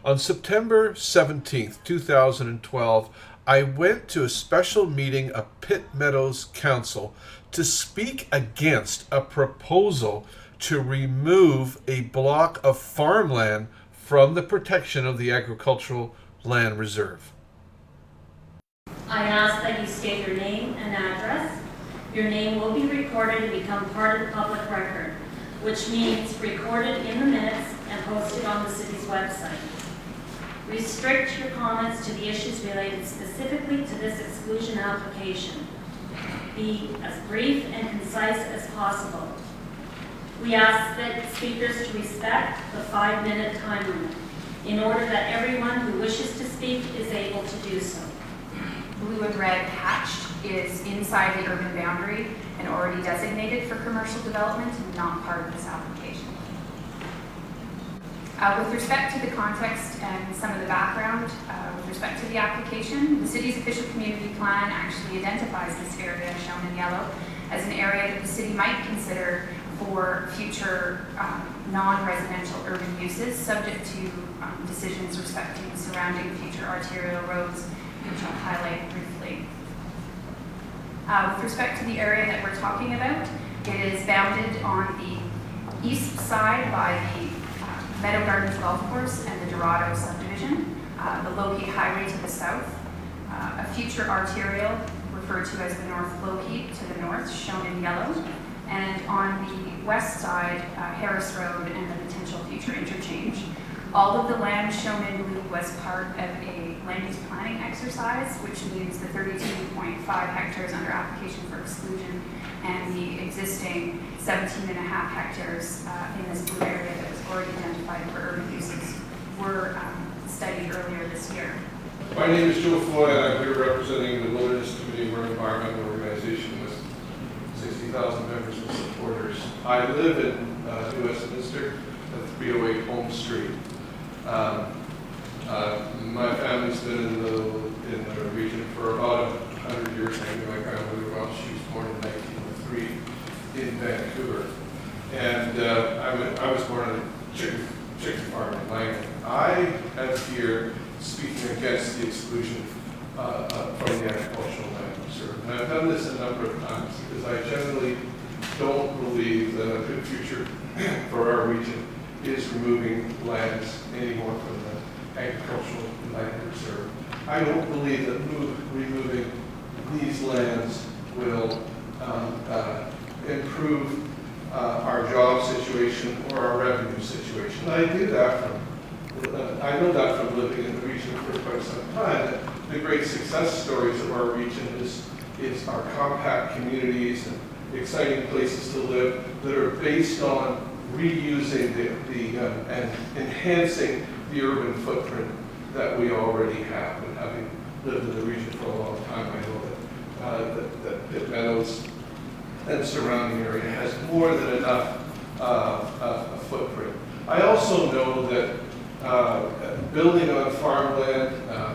On September 17th, 2012, I went to a special meeting of Pitt Meadows Council to speak against a proposal to remove a block of farmland from the protection of the Agricultural Land Reserve. I ask that you state your name and address. Your name will be recorded and become part of the public record, which means recorded in the minutes and posted on the city's website. Restrict your comments to the issues related specifically to this exclusion application. Be as brief and concise as possible. We ask that speakers to respect the 5-minute time limit in order that everyone who wishes to speak is able to do so. Blue and red hatched is inside the urban boundary and already designated for commercial development and not part of this application. With respect to the context and some of the background, with respect to the application, the city's official community plan actually identifies this area shown in yellow as an area that the city might consider for future non-residential urban uses, subject to decisions respecting surrounding future arterial roads, which I'll highlight briefly. With respect to the area that we're talking about, it is bounded on the east side by the Meadow Gardens Golf Course and the Dorado subdivision, the Lougheed Highway to the south, a future arterial referred to as the North Lougheed to the north, shown in yellow, and on the west side, Harris Road and the potential future interchange. All of the land shown in blue was part of a land use planning exercise, which means the 32.5 hectares under application for exclusion and the existing 17.5 hectares in this blue area that was already identified for urban uses were studied earlier this year. My name is Joe Foy, and I'm here representing the Wilderness Committee. We're an environmental organization with 60,000 members and supporters. I live in New Westminster at 308 Home Street. My family's been in the region for about 100 years. I knew my grandmother well. She was born in 1903 in Vancouver. And I was born on a chicken farm in Langdon. I am here speaking against the exclusion from the Agricultural Land Reserve. And I've done this a number of times because I generally don't believe that a good future for our region is removing lands anymore from the Agricultural Land Reserve. I don't believe that removing these lands will improve our job situation or our revenue situation. I do that I know that from living in the region for quite some time. That the great success stories of our region is our compact communities and exciting places to live that are based on reusing and enhancing the urban footprint that we already have. And having lived in the region for a long time, I know that Pitt Meadows and surrounding area has more than enough a footprint. I also know that building on farmland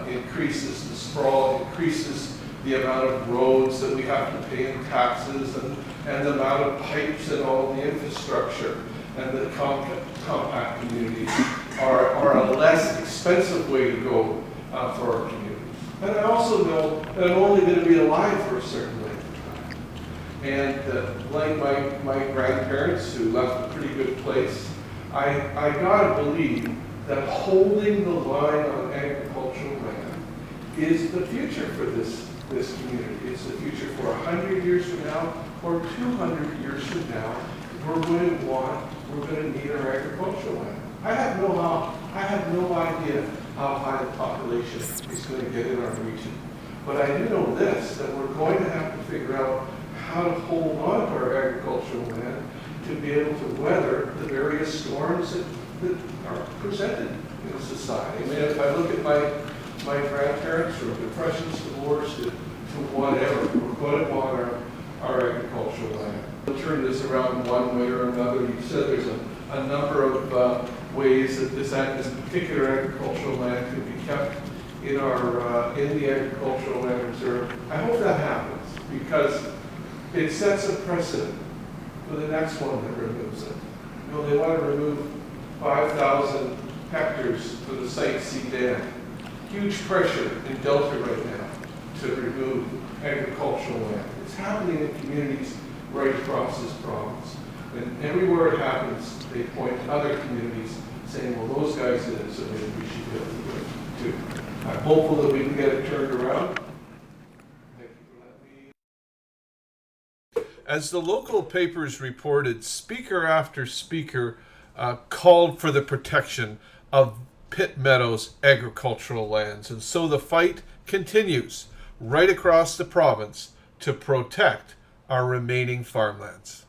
increases the sprawl, increases the amount of roads that we have to pay in taxes and the amount of pipes and all the infrastructure, and the compact communities are a less expensive way to go for our communities. And I also know that I'm only going to be alive for a certain length of time. And like my grandparents who left a pretty good place, I gotta believe that holding the line on agricultural land is the future for this community. It's the future for 100 years from now or 200 years from now. We're going to need our agricultural land. I have no idea how high the population is going to get in our region. But I do know this, that we're going to have to figure out how to hold on to our agricultural land to be able to weather the various storms that are presented in society. I mean, if I look at my grandparents from depressions to wars to whatever, we're going to want our agricultural land. We'll turn this around one way or another. You said there's a number of ways that this particular agricultural land could be kept in the agricultural land reserve. I hope that happens because it sets a precedent for the next one that removes it. You know, they want to remove 5,000 hectares directors for the Site C dam. Huge pressure in Delta right now to remove agricultural land. It's happening in communities right across this province. And everywhere it happens, they point to other communities saying, well, those guys did it, so maybe we should be able to do it too. I'm hopeful that we can get it turned around. Thank you for letting me. As the local papers reported, speaker after speaker called for the protection of Pitt Meadows agricultural lands. And so the fight continues right across the province to protect our remaining farmlands.